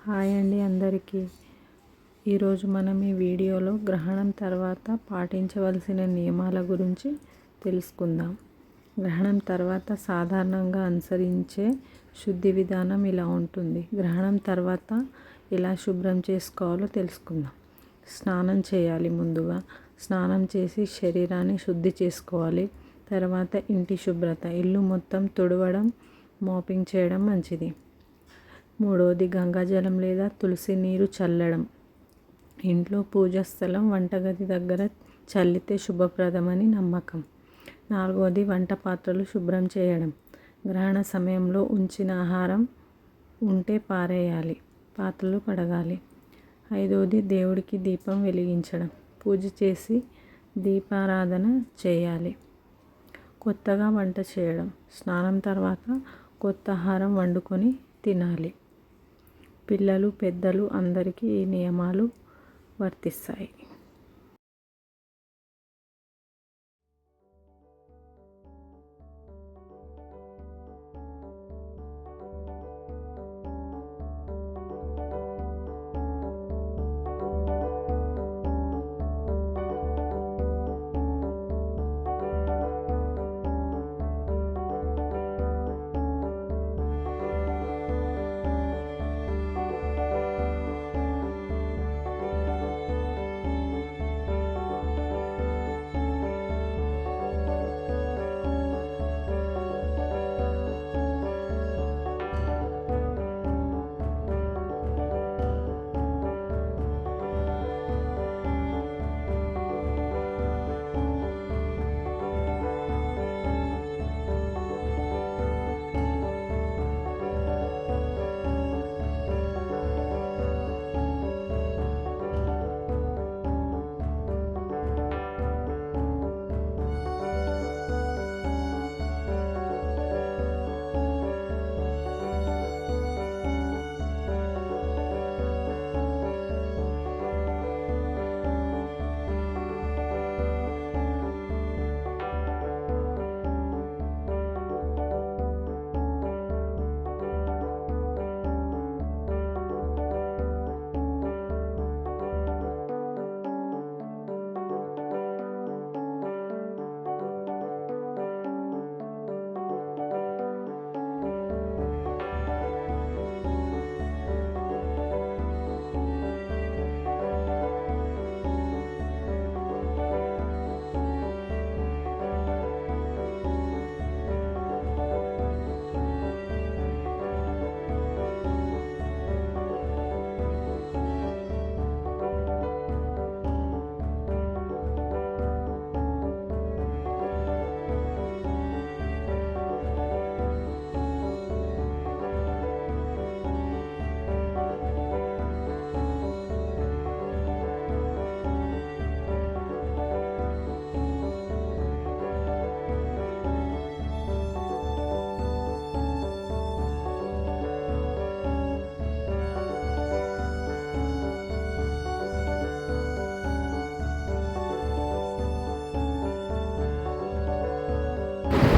Hi అండి అందరికీ. ఈరోజు మనం ఈ వీడియోలో గ్రహణం తర్వాత పాటించవలసిన నియమాల గురించి తెలుసుకుందాం. గ్రహణం తర్వాత సాధారణంగా అనుసరించే శుద్ధి విధానం ఇలా ఉంటుంది. గ్రహణం తర్వాత ఎలా శుభ్రం చేసుకోవాలో తెలుసుకుందాం. స్నానం చేయాలి. ముందుగా స్నానం చేసి శరీరాన్ని శుద్ధి చేసుకోవాలి. తర్వాత ఇంటి శుభ్రత, ఇల్లు మొత్తం తుడవడం, మాపింగ్ చేయడం మంచిది. మూడవది గంగాజలం లేదా తులసి నీరు చల్లడం. ఇంట్లో పూజా స్థలం, వంటగది దగ్గర చల్లితే శుభప్రదమని నమ్మకం. నాలుగవది వంట పాత్రలు శుభ్రం చేయడం. గ్రహణ సమయంలో ఉంచిన ఆహారం ఉంటే పారేయాలి, పాత్రలు కడగాలి. ఐదవది దేవుడికి దీపం వెలిగించడం, పూజ చేసి దీపారాధన చేయాలి. కొత్తగా వంట చేయడం, స్నానం తర్వాత కొత్త ఆహారం వండుకొని తినాలి. పిల్లలు, పెద్దలు అందరికీ ఈ నియమాలు వర్తిస్తాయి.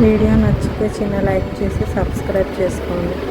వీడియో నచ్చితే చిన్న లైక్ చేసి సబ్స్క్రైబ్ చేసుకోండి.